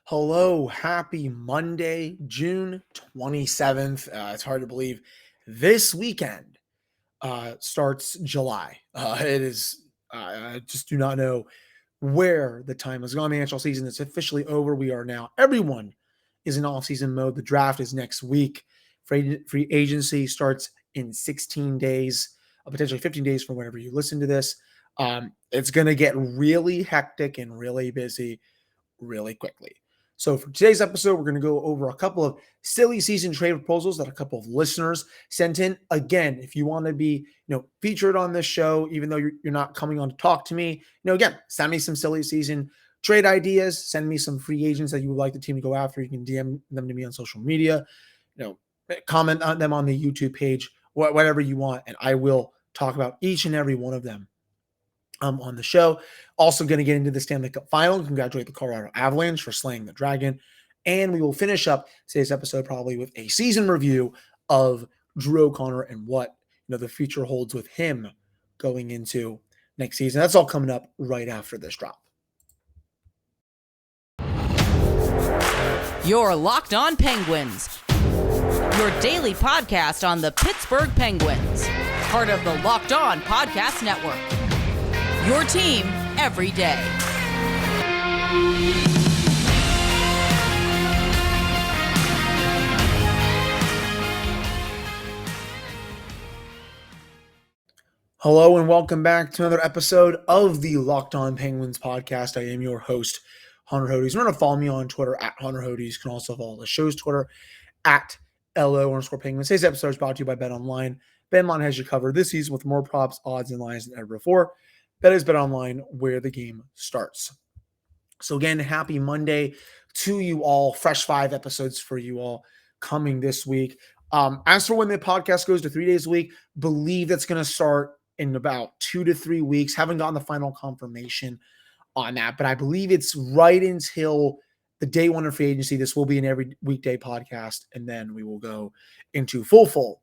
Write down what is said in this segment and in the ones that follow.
Hello, happy Monday, June 27th. It's hard to believe this weekend starts July. It is, I just do not know where the time has gone. The NHL season is officially over. We are now, everyone is in off-season mode. The draft is next week. Free agency starts in 16 days, potentially 15 days from whenever you listen to this. It's going to get really hectic and really busy really quickly. So for today's episode, we're going to go over a couple of silly season trade proposals that a couple of listeners sent in. Again, if you want to be, featured on this show, even though you're not coming on to talk to me, again, send me some silly season trade ideas. Send me some free agents that you would like the team to go after. You can DM them to me on social media. Comment on them on the YouTube page, whatever you want, and I will talk about each and every one of them on the show. Also going to get into the Stanley Cup final. Congratulate the Colorado Avalanche for slaying the dragon. And we will finish up today's episode probably with a season review of Drew O'Connor and what the future holds with him going into next season. That's all coming up right after this drop. You're Locked On Penguins, your daily podcast on the Pittsburgh Penguins, part of the Locked On Podcast Network. Your team every day. Hello and welcome back to another episode of the Locked On Penguins podcast. I am your host, Hunter Hodes. Remember to follow me on Twitter at Hunter Hodes. You can also follow the show's Twitter at LO_Penguins. Today's episode is brought to you by BetOnline. BetOnline has you covered this season with more props, odds, and lines than ever before. That is BetOnline, where the game starts. So again, happy Monday to you all. Fresh 5 episodes for you all coming this week. As for when the podcast goes to 3 days a week, believe that's going to start in about 2 to 3 weeks. Haven't gotten the final confirmation on that, but I believe it's right until the day one of free agency. This will be an every weekday podcast, and then we will go into full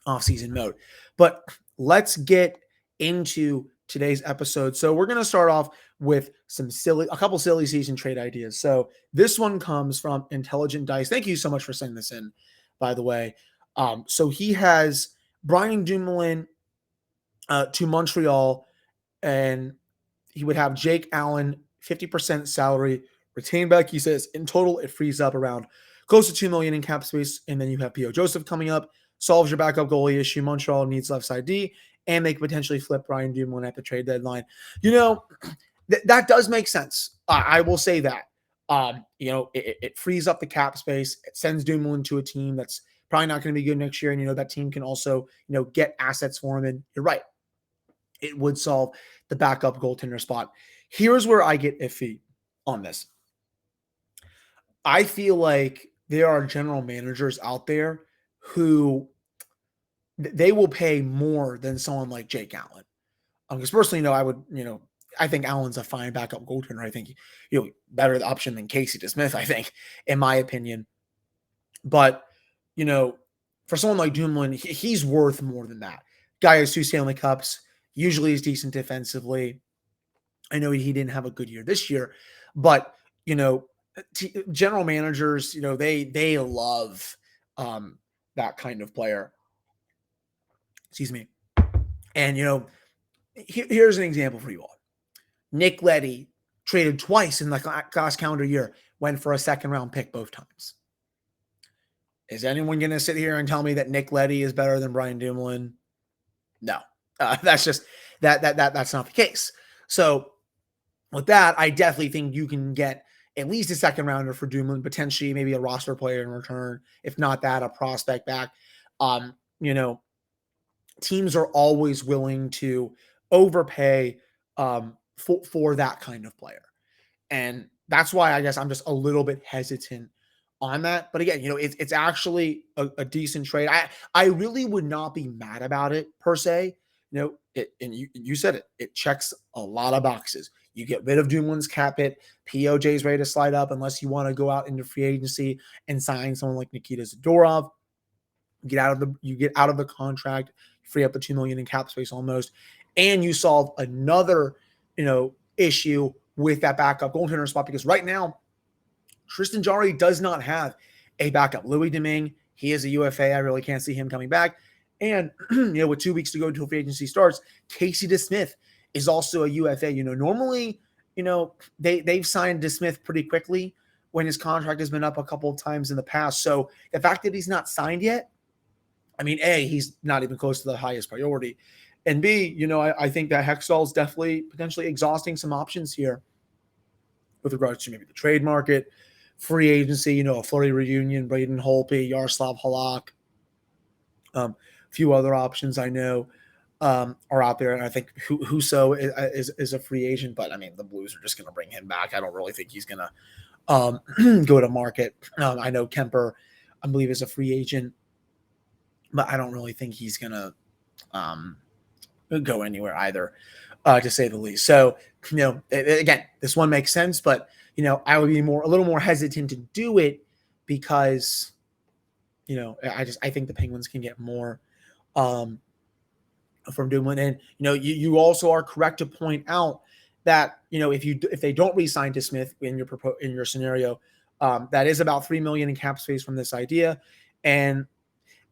off-season mode. But let's get into today's episode. So we're going to start off with a couple silly season trade ideas. So this one comes from Intelligent Dice. Thank you so much for sending this in, by the way. So he has Brian Dumoulin to Montreal, and he would have Jake Allen, 50% salary, retained back. He says in total, it frees up around close to $2 million in cap space. And then you have P.O. Joseph coming up, solves your backup goalie issue. Montreal needs left side D. And they could potentially flip Brian Dumoulin at the trade deadline. That does make sense. I will say that. It frees up the cap space. It sends Dumoulin to a team that's probably not going to be good next year. And, that team can also, get assets for him. And you're right. It would solve the backup goaltender spot. Here's where I get iffy on this. I feel like there are general managers out there who they will pay more than someone like Jake Allen. Because personally, I think Allen's a fine backup goaltender. I think, better option than Casey DeSmith, I think, in my opinion. But, for someone like Dumoulin, he's worth more than that. Guy has 2 Stanley Cups, usually is decent defensively. I know he didn't have a good year this year, but, general managers, they love that kind of player. Excuse me. And, here's an example for you all. Nick Leddy traded twice in the last calendar year, went for a second-round pick both times. Is anyone going to sit here and tell me that Nick Leddy is better than Brian Dumoulin? No. That's just that's not the case. So with that, I definitely think you can get at least a second-rounder for Dumoulin, potentially maybe a roster player in return. If not that, a prospect back. Teams are always willing to overpay for that kind of player. And that's why I guess I'm just a little bit hesitant on that. But again, it's actually a decent trade. I really would not be mad about it per se. And you said it. It checks a lot of boxes. You get rid of Dumoulin's cap hit. POJ's ready to slide up unless you want to go out into free agency and sign someone like Nikita Zadorov. You get out of the contract, free up the $2 million in cap space almost, and you solve another, issue with that backup goaltender spot, because right now Tristan Jarry does not have a backup. Louis Domingue, he is a UFA. I really can't see him coming back. And, with 2 weeks to go until free agency starts, Casey DeSmith is also a UFA. Normally, they've signed DeSmith pretty quickly when his contract has been up a couple of times in the past. So the fact that he's not signed yet, I mean, A, he's not even close to the highest priority. And B, I think that Hextall is definitely potentially exhausting some options here with regards to maybe the trade market, free agency, a Fleury reunion, Braden Holtby, Yaroslav Halak, a few other options I know are out there. And I think Husso is a free agent, but I mean, the Blues are just going to bring him back. I don't really think he's going to go to market. I know Kemper, I believe, is a free agent, but I don't really think he's going to go anywhere either, to say the least. So, again, this one makes sense, but, I would be a little more hesitant to do it because, I think the Penguins can get more from Dumoulin. And, you also are correct to point out that, if they don't re-sign DeSmith in your scenario, that is about $3 million in cap space from this idea. And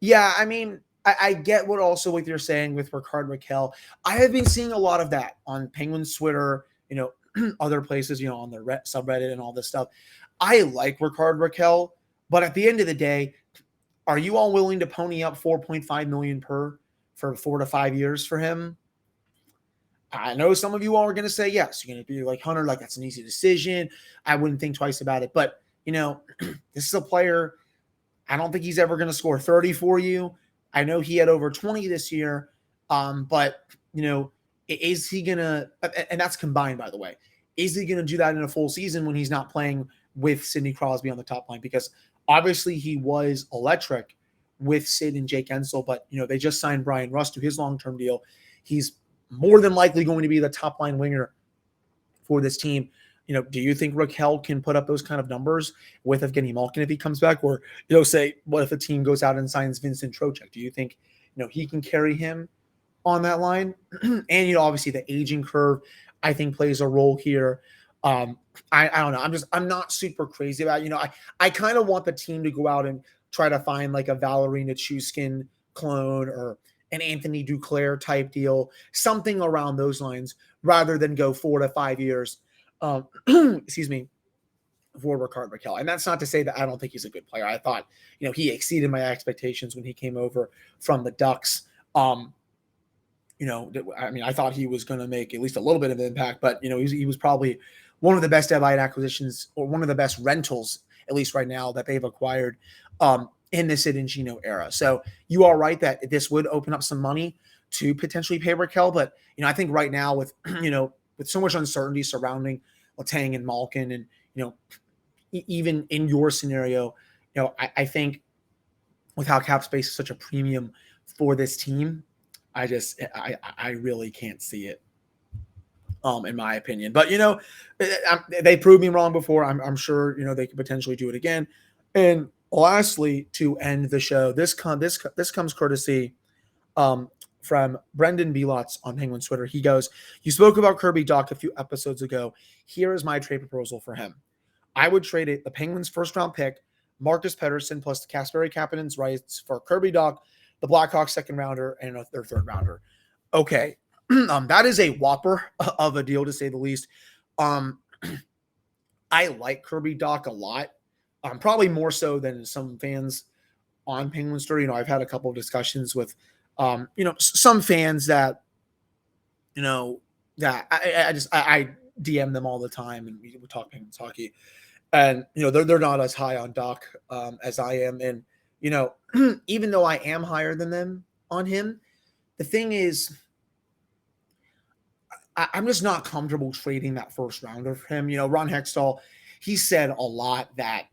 yeah, I mean, I get what you're saying with Rickard Rakell. I have been seeing a lot of that on Penguins Twitter, other places, on the subreddit and all this stuff. I like Rickard Rakell, but at the end of the day, are you all willing to pony up $4.5 million for 4 to 5 years for him? I know some of you all are going to say yes. You're going to be like, Hunter, like that's an easy decision. I wouldn't think twice about it. But, this is a player. I don't think he's ever going to score 30 for you. I know he had over 20 this year. But, is he going to, and that's combined, by the way, is he going to do that in a full season when he's not playing with Sidney Crosby on the top line? Because obviously he was electric with Sid and Jake Ensel, but, they just signed Brian Rust to his long-term deal. He's more than likely going to be the top line winger for this team. Do you think Rakell can put up those kind of numbers with Evgeny Malkin if he comes back? Or, say, what if a team goes out and signs Vincent Trocheck? Do you think, he can carry him on that line? And, obviously the aging curve, I think, plays a role here. I don't know. I'm not super crazy about it. I kind of want the team to go out and try to find like a Valeri Nichushkin clone or an Anthony Duclair type deal, something around those lines, rather than go 4 to 5 years, excuse me, for Rickard Rakell. And that's not to say that I don't think he's a good player. I thought, he exceeded my expectations when he came over from the Ducks. I thought he was going to make at least a little bit of an impact, but, he was probably one of the best deadline acquisitions, or one of the best rentals, at least right now, that they've acquired in the Sid and Gino era. So you are right that this would open up some money to potentially pay Rakell. But, I think right now with, with so much uncertainty surrounding Letang and Malkin and, even in your scenario, I think with how cap space is such a premium for this team, I really can't see it, in my opinion. But, they proved me wrong before. I'm sure, they could potentially do it again. And lastly, to end the show, this comes courtesy from Brendan Belotz on Penguins Twitter. He goes, "You spoke about Kirby Dach a few episodes ago. Here is my trade proposal for him. I would trade it the Penguins' first-round pick, Marcus Pettersson, plus the Kasperi Kapanen's rights for Kirby Dach, the Blackhawks second-rounder, and their third-rounder." Okay, that is a whopper of a deal, to say the least. I like Kirby Dach a lot. Probably more so than some fans on Penguins Twitter. I've had a couple of discussions with, some fans that, that I DM them all the time, and we talk Penguins hockey, and they're not as high on Dach as I am, and even though I am higher than them on him, the thing is, I'm just not comfortable trading that first rounder for him. Ron Hextall, he said a lot that,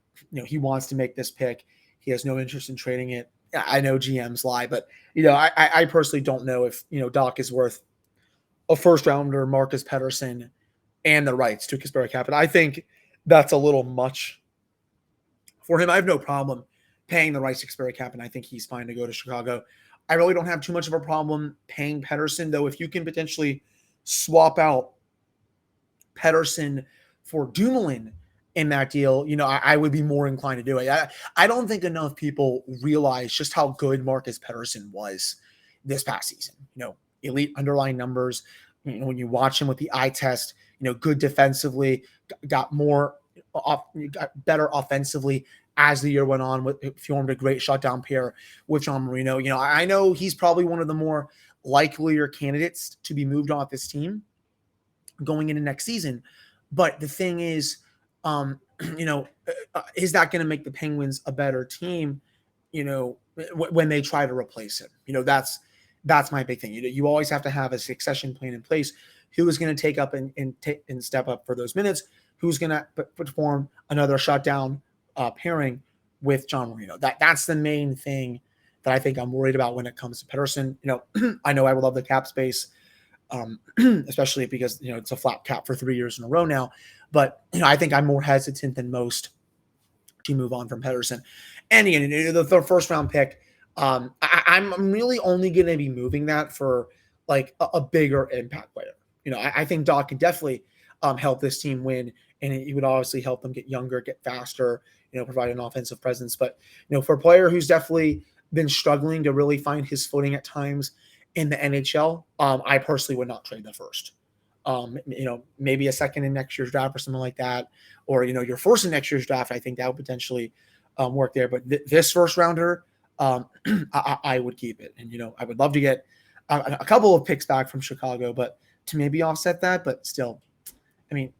he wants to make this pick. He has no interest in trading it. I know GMs lie, but, I personally don't know if, Dach is worth a first rounder, Marcus Pettersson, and the rights to Kasperi Kapanen. I think that's a little much for him. I have no problem paying the rights to Kasperi Kapanen. I think he's fine to go to Chicago. I really don't have too much of a problem paying Pettersson, though. If you can potentially swap out Pettersson for Dumoulin in that deal, I would be more inclined to do it. I don't think enough people realize just how good Marcus Pettersson was this past season. Elite underlying numbers. When you watch him with the eye test, good defensively, got better offensively as the year went on. Formed a great shutdown pair with John Marino. I know he's probably one of the more likelier candidates to be moved off this team going into next season. But the thing is, is that going to make the Penguins a better team, when they try to replace him? That's my big thing. You always have to have a succession plan in place. Who is going to take up and step up for those minutes? Who's going to perform another shutdown pairing with John Marino? That's the main thing that I think I'm worried about when it comes to Pettersson. I know I would love the cap space, especially because it's a flat cap for 3 years in a row now. But I think I'm more hesitant than most to move on from Pettersson. And again, the first round pick, I'm really only going to be moving that for like a bigger impact player. I think Dach can definitely help this team win, and it would obviously help them get younger, get faster, provide an offensive presence. But for a player who's definitely been struggling to really find his footing at times in the NHL, I personally would not trade the first. Maybe a second in next year's draft or something like that, or your first in next year's draft. I think that would potentially work there. But this first rounder, I would keep it, and I would love to get a couple of picks back from Chicago, but to maybe offset that. But still, I mean,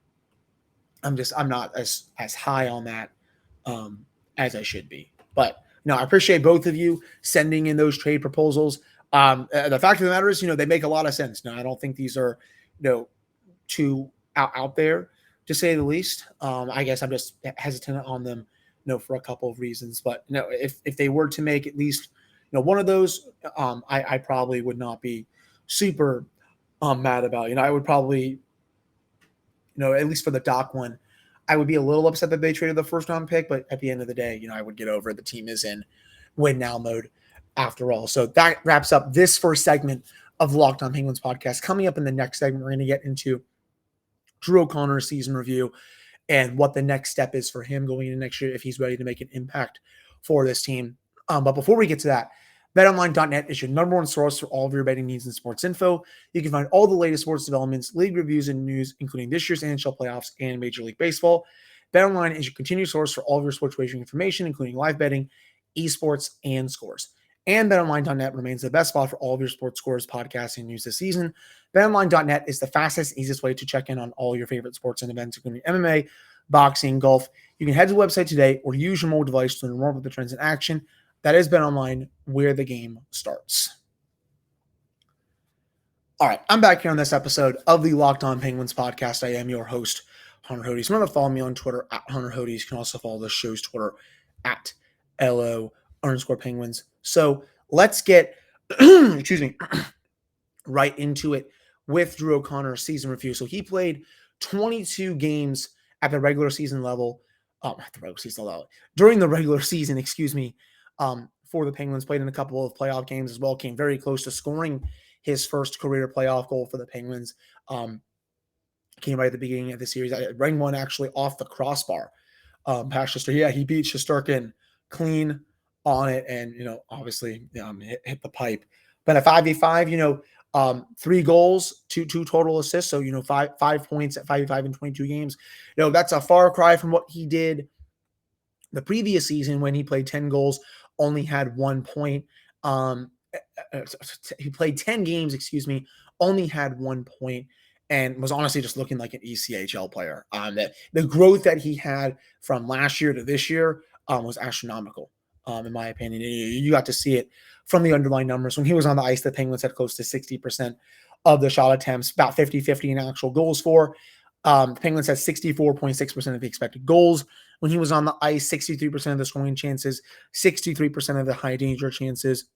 I'm not as high on that as I should be. But I appreciate both of you sending in those trade proposals. The fact of the matter is, they make a lot of sense. Now, I don't think these are, too out there, to say the least. I guess I'm just hesitant on them, for a couple of reasons. But if they were to make at least, one of those, I probably would not be super mad about. I would probably, at least for the Dach one, I would be a little upset that they traded the first round pick. But at the end of the day, I would get over it. The team is in win now mode after all. So that wraps up this first segment of the Locked On Penguins podcast. Coming up in the next segment, we're going to get into Drew O'Connor's season review and what the next step is for him going into next year if he's ready to make an impact for this team. But before we get to that, BetOnline.net is your number one source for all of your betting needs and sports info. You can find all the latest sports developments, league reviews, and news, including this year's NHL playoffs and Major League Baseball. BetOnline is your continued source for all of your sports wagering information, including live betting, esports, and scores. And BetOnline.net remains the best spot for all of your sports scores, podcasts, and news this season. BetOnline.net is the fastest, easiest way to check in on all your favorite sports and events, including MMA, boxing, golf. You can head to the website today or use your mobile device to learn more about the trends in action. That is BetOnline, where the game starts. All right, I'm back here on this episode of the Locked On Penguins podcast. I am your host, Hunter Hodes. Remember to follow me on Twitter at Hunter Hodes. You can also follow the show's Twitter at LO_Penguins. So let's get, right into it with Drew O'Connor's season review. So he played 22 games at the regular season level, during the regular season, for the Penguins. Played in a couple of playoff games as well. Came very close to scoring his first career playoff goal for the Penguins. Came right at the beginning of the series. I rang one actually off the crossbar. Past Shesterkin. Yeah, he beat Shesterkin clean on it, and obviously hit the pipe. But a 5v5, 3 goals, two total assists. So 5 points at 5v5 in 22 games. That's a far cry from what he did the previous season when he played 10 goals, only had 1 point. He played 10 games, only had 1 point, and was honestly just looking like an ECHL player. The growth that he had from last year to this year was astronomical. In my opinion, you got to see it from the underlying numbers. When he was on the ice, the Penguins had close to 60% of the shot attempts, about 50-50 in actual goals for. The Penguins had 64.6% of the expected goals. When he was on the ice, 63% of the scoring chances, 63% of the high danger chances.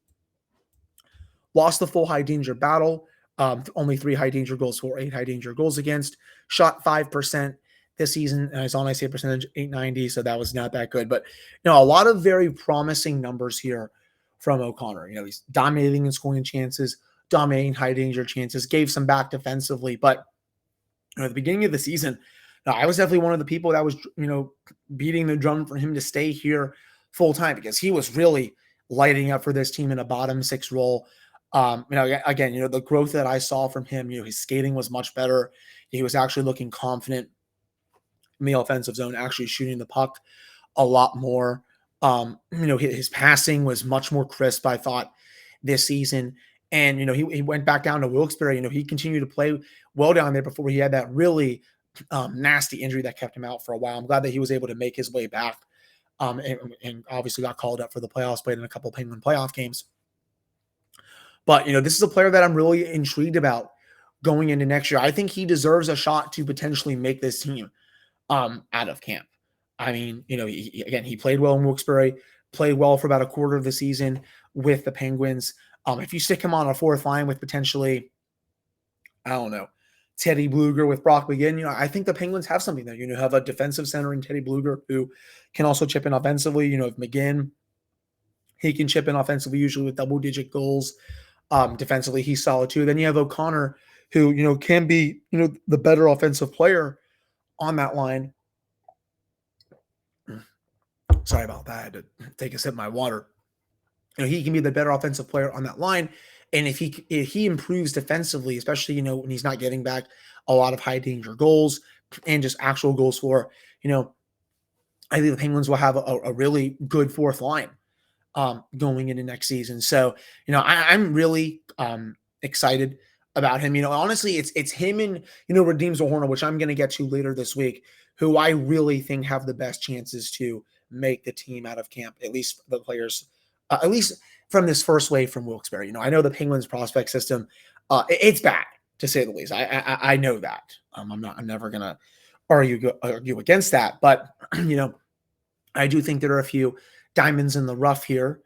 Lost the full high danger battle. Only 3 high danger goals for, 8 high danger goals against. Shot 5% this season, and his on-ice save percentage, .890, so that was not that good. But, a lot of very promising numbers here from O'Connor. He's dominating in scoring chances, dominating high danger chances, gave some back defensively. But, at the beginning of the season, No, I was definitely one of the people that was, beating the drum for him to stay here full time because he was really lighting up for this team in a bottom six role. Again, the growth that I saw from him, his skating was much better. He was actually looking confident in the offensive zone, actually shooting the puck a lot more. His passing was much more crisp, I thought, this season. And, he went back down to Wilkes-Barre. He continued to play well down there before he had that really nasty injury that kept him out for a while. I'm glad that he was able to make his way back and obviously got called up for the playoffs, played in a couple of Penguin playoff games. But, this is a player that I'm really intrigued about going into next year. I think he deserves a shot to potentially make this team out of camp. I mean, he played well in Wilkes-Barre, played well for about a quarter of the season with the Penguins. If you stick him on a fourth line with potentially, I don't know, Teddy Bluger with Brock McGinn, I think the Penguins have something there. Have a defensive center in Teddy Bluger who can also chip in offensively. If McGinn, he can chip in offensively, usually with double-digit goals. Defensively, he's solid too. Then you have O'Connor, who, can be, the better offensive player on that line. Sorry about that. I had to take a sip of my water. He can be the better offensive player on that line. And if he improves defensively, especially, when he's not getting back a lot of high danger goals and just actual goals for, I think the Penguins will have a really good fourth line going into next season. So, I'm really excited about him. Honestly, it's him and, Radim Zohorna, which I'm going to get to later this week, who I really think have the best chances to make the team out of camp, at least the players, at least from this first wave from Wilkes-Barre. I know the Penguins prospect system, it's bad to say the least. I know that. I'm never going to argue against that, but I do think there are a few diamonds in the rough here,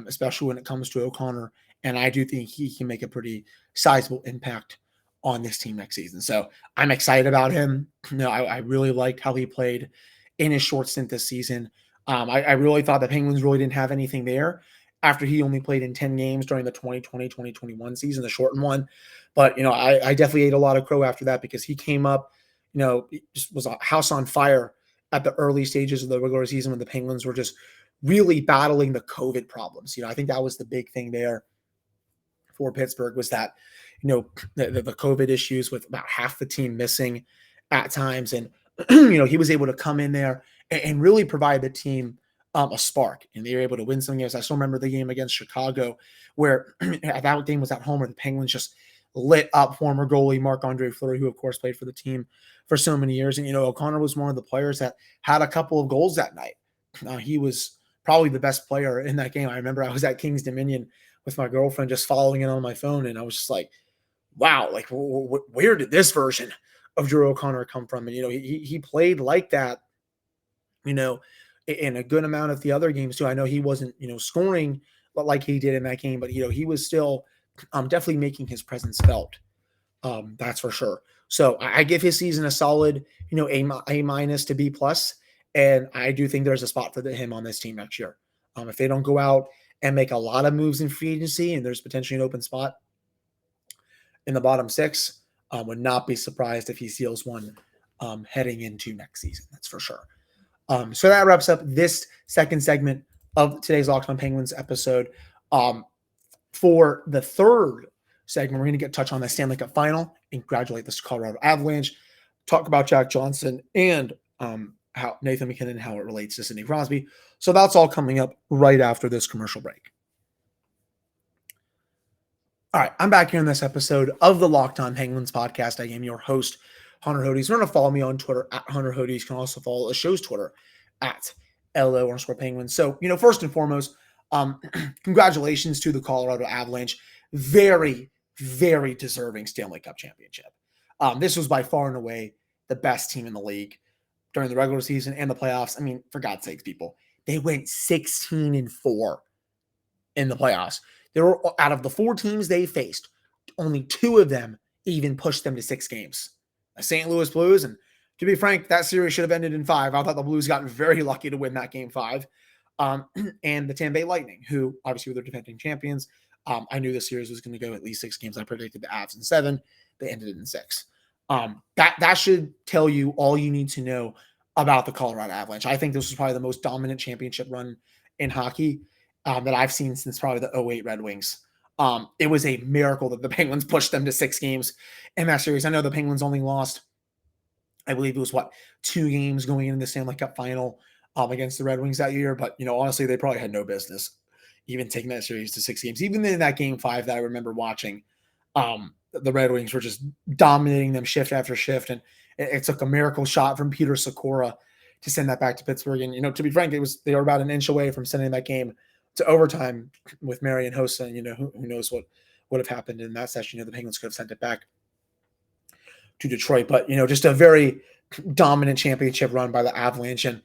especially when it comes to O'Connor, and I do think he can make a pretty sizable impact on this team next season. So I'm excited about him. I really liked how he played in his short stint this season. I really thought the Penguins really didn't have anything there after he only played in 10 games during the 2020-2021 season, the shortened one. But, I definitely ate a lot of crow after that because he came up, just was a house on fire at the early stages of the regular season when the Penguins were just really battling the COVID problems. I think that was the big thing there for Pittsburgh was that, the COVID issues with about half the team missing at times. And, he was able to come in there and really provide the team a spark. And they were able to win some games. I still remember the game against Chicago where that game was at home where the Penguins just lit up former goalie Marc-Andre Fleury, who of course played for the team for so many years. And, O'Connor was one of the players that had a couple of goals that night. He was probably the best player in that game. I remember I was at Kings Dominion with my girlfriend just following it on my phone. And I was just like, wow, like where did this version of Drew O'Connor come from? And, he played like that, in a good amount of the other games too. I know he wasn't, scoring like he did in that game, but, he was still definitely making his presence felt. That's for sure. So I give his season a solid, A minus to B plus. And I do think there's a spot for him on this team next year. If they don't go out and make a lot of moves in free agency and there's potentially an open spot in the bottom six, would not be surprised if he steals one heading into next season. That's for sure. So that wraps up this second segment of today's Locked On Penguins episode. For the third segment, we're going to touch on the Stanley Cup final and congratulate the Colorado Avalanche, talk about Jack Johnson and how Nathan MacKinnon, how it relates to Sidney Crosby. So that's all coming up right after this commercial break. All right, I'm back here in this episode of the Locked On Penguins podcast. I am your host, Hunter Hodes. Remember to follow me on Twitter at Hunter Hodes. You can also follow the show's Twitter at LO_Penguins. So, first and foremost, congratulations to the Colorado Avalanche. Very, very deserving Stanley Cup championship. This was by far and away the best team in the league during the regular season and the playoffs. I mean, for God's sakes, people, they went 16-4 in the playoffs. There were, out of the 4 teams they faced, only 2 of them even pushed them to 6 games. The St. Louis Blues, and to be frank, that series should have ended in 5. I thought the Blues got very lucky to win that game 5. And the Tampa Bay Lightning, who obviously were the defending champions. I knew the series was going to go at least 6 games. I predicted the Avs in 7. They ended it in 6. That should tell you all you need to know about the Colorado Avalanche. I think this was probably the most dominant championship run in hockey that I've seen since probably the '08 Red Wings. It was a miracle that the Penguins pushed them to 6 games in that series. I know the Penguins only lost, I believe it was 2 games going into the Stanley Cup final against the Red Wings that year. But, honestly, they probably had no business even taking that series to 6 games. Even in that game 5 that I remember watching, the Red Wings were just dominating them shift after shift. And it took a miracle shot from Peter Sikora to send that back to Pittsburgh. And, to be frank, they were about an inch away from sending that game to overtime with Marian Hossa. And, who knows what would have happened in that session. The Penguins could have sent it back to Detroit. But, just a very dominant championship run by the Avalanche. And,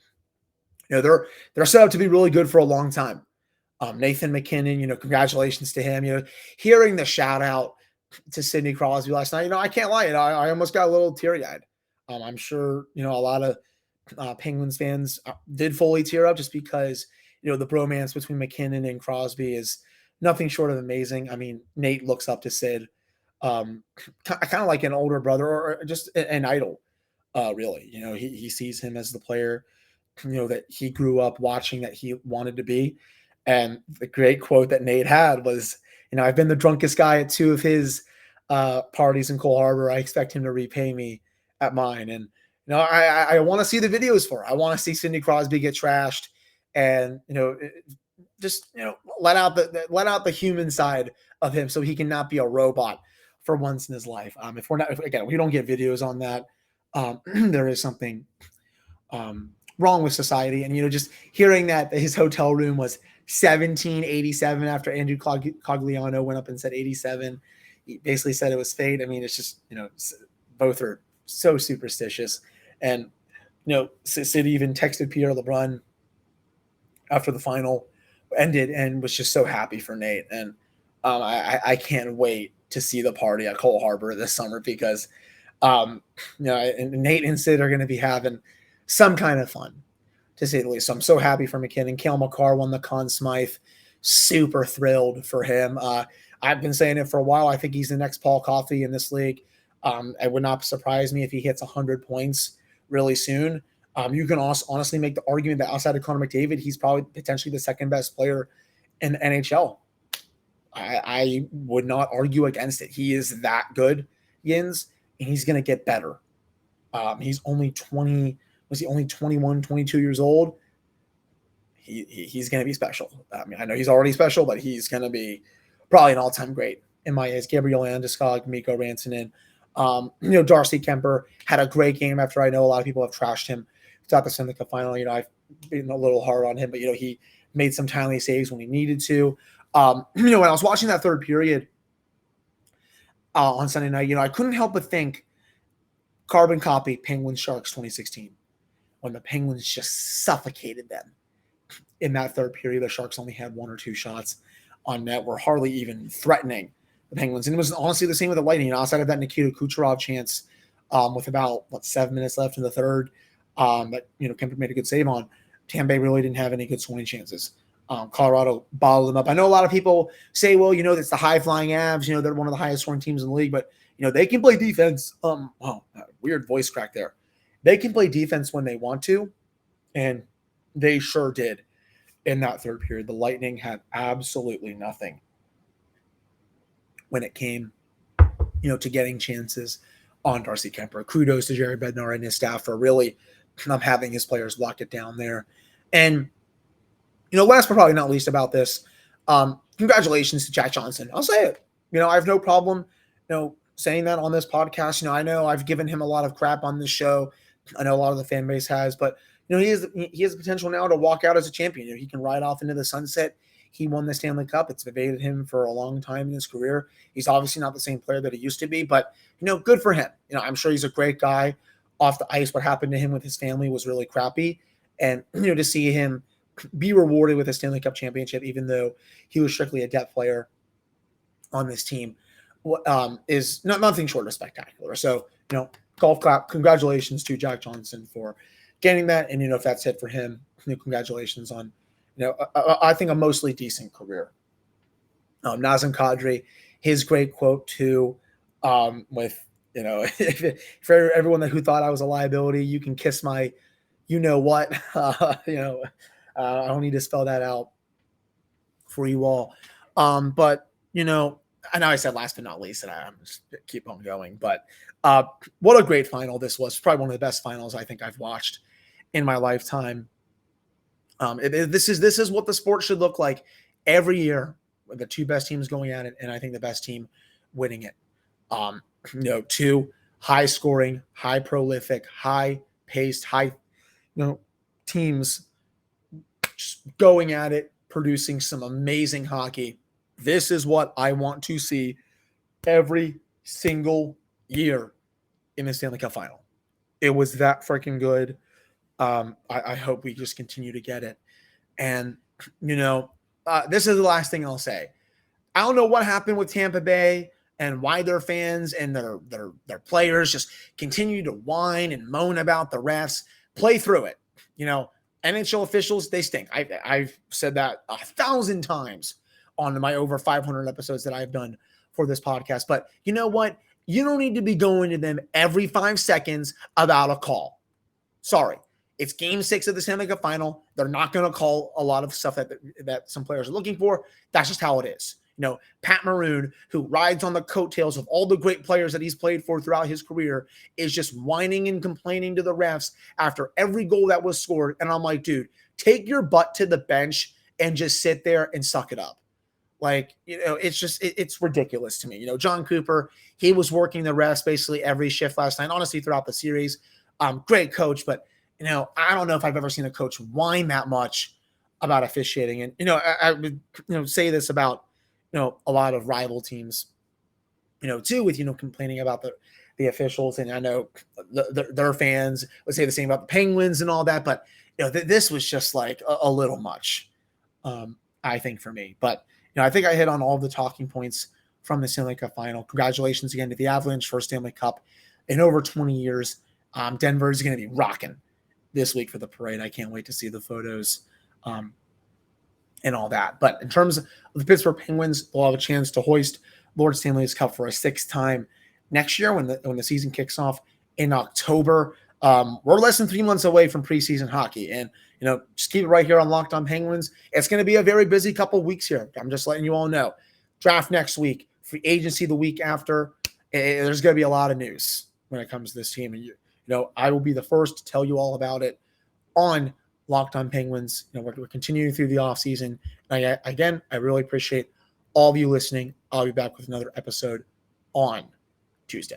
they're set up to be really good for a long time. Nathan MacKinnon, congratulations to him. Hearing the shout out to Sidney Crosby last night, I can't lie, I almost got a little teary-eyed. I'm sure, a lot of Penguins fans did fully tear up just because, the bromance between MacKinnon and Crosby is nothing short of amazing. I mean, Nate looks up to Sid, kind of like an older brother or just an idol, really. He sees him as the player, that he grew up watching, that he wanted to be. And the great quote that Nate had was, I've been the drunkest guy at 2 of his parties in Cole Harbor. I expect him to repay me at mine. And, I want to see the videos for it. I want to see Sidney Crosby get trashed and, just, let out the human side of him so he can not be a robot for once in his life. If we don't get videos on that, there is something wrong with society. And, just hearing that his hotel room was 1787 after Andrew Cogliano went up and said 87. He basically said it was fate. I mean, it's just, both are so superstitious. And, Sid even texted Pierre LeBrun after the final ended and was just so happy for Nate. And I can't wait to see the party at Cole Harbor this summer because, and Nate and Sid are going to be having some kind of fun, to say the least. So I'm so happy for MacKinnon. Cale Makar won the Conn Smythe. Super thrilled for him. I've been saying it for a while. I think he's the next Paul Coffey in this league. It would not surprise me if he hits 100 points really soon. You can also honestly make the argument that outside of Connor McDavid, he's probably potentially the second best player in the NHL. I would not argue against it. He is that good, Yins, and he's going to get better. He's only 20. Was he only 21, 22 years old? He's going to be special. I mean, I know he's already special, but he's going to be probably an all-time great in my eyes. Gabriel Landeskog, Mikko Rantanen, Darcy Kemper had a great game after I know a lot of people have trashed him throughout the Stanley Cup final. I've been a little hard on him, but, he made some timely saves when he needed to. When I was watching that third period on Sunday night, I couldn't help but think carbon copy Penguins Sharks 2016. When the Penguins just suffocated them in that third period. The Sharks only had 1 or 2 shots on net, were hardly even threatening the Penguins. And it was honestly the same with the Lightning. Outside of that Nikita Kucherov chance with about 7 minutes left in the third that Kemper made a good save on, Tampa Bay really didn't have any good scoring chances. Colorado bottled them up. I know a lot of people say, well, it's the high-flying Avs. They're one of the highest scoring teams in the league, but they can play defense. Weird voice crack there. They can play defense when they want to, and they sure did in that third period. The Lightning had absolutely nothing when it came, to getting chances on Darcy Kemper. Kudos to Jerry Bednar and his staff for really having his players lock it down there. And, last but probably not least about this, congratulations to Jack Johnson. I'll say it. I have no problem, saying that on this podcast. I know I've given him a lot of crap on this show. I know a lot of the fan base has, but he has the potential now to walk out as a champion. He can ride off into the sunset. He won the Stanley Cup. It's evaded him for a long time in his career. He's obviously not the same player that he used to be, but good for him. I'm sure he's a great guy off the ice. What happened to him with his family was really crappy, and to see him be rewarded with a Stanley Cup championship, even though he was strictly a depth player on this team, is nothing short of spectacular. So golf clap. Congratulations to Jack Johnson for getting that. And, if that's it for him, congratulations on, I think a mostly decent career. Nazem Kadri, his great quote too, with, For everyone who thought I was a liability, you can kiss my, you know what, I don't need to spell that out for you all. But I know I said last but not least, and I'm just keep on going. But what a great final this was! Probably one of the best finals I think I've watched in my lifetime. This is what the sport should look like every year, with the two best teams going at it, and I think the best team winning it. Two high scoring, high prolific, high paced, teams just going at it, producing some amazing hockey. This is what I want to see every single year in the Stanley Cup final. It was that freaking good. I hope we just continue to get it. And, this is the last thing I'll say. I don't know what happened with Tampa Bay and why their fans and their players just continue to whine and moan about the refs. Play through it. NHL officials, they stink. I've said that 1,000 times on my over 500 episodes that I've done for this podcast. But you know what? You don't need to be going to them every 5 seconds about a call. Sorry. It's game 6 of the Stanley Cup final. They're not going to call a lot of stuff that some players are looking for. That's just how it is. Pat Maroon, who rides on the coattails of all the great players that he's played for throughout his career, is just whining and complaining to the refs after every goal that was scored. And I'm like, dude, take your butt to the bench and just sit there and suck it up. It's ridiculous to me. John Cooper, he was working the refs basically every shift last night, honestly, throughout the series. Great coach, but I don't know if I've ever seen a coach whine that much about officiating. And, I would, say this about, a lot of rival teams, too, with, complaining about the officials. And I know their fans would say the same about the Penguins and all that. But, this was just like a little much, I think, for me. But, I think I hit on all of the talking points from the Stanley Cup final. Congratulations again to the Avalanche for Stanley Cup in over 20 years. Denver is going to be rocking this week for the parade. I can't wait to see the photos and all that. But in terms of the Pittsburgh Penguins, they'll have a chance to hoist Lord Stanley's Cup for a 6th time next year when the season kicks off in October. We're less than 3 months away from preseason hockey. And, just keep it right here on Locked On Penguins. It's going to be a very busy couple of weeks here. I'm just letting you all know. Draft next week, free agency the week after. There's going to be a lot of news when it comes to this team. And I will be the first to tell you all about it on Locked On Penguins. We're continuing through the offseason. Again, I really appreciate all of you listening. I'll be back with another episode on Tuesday.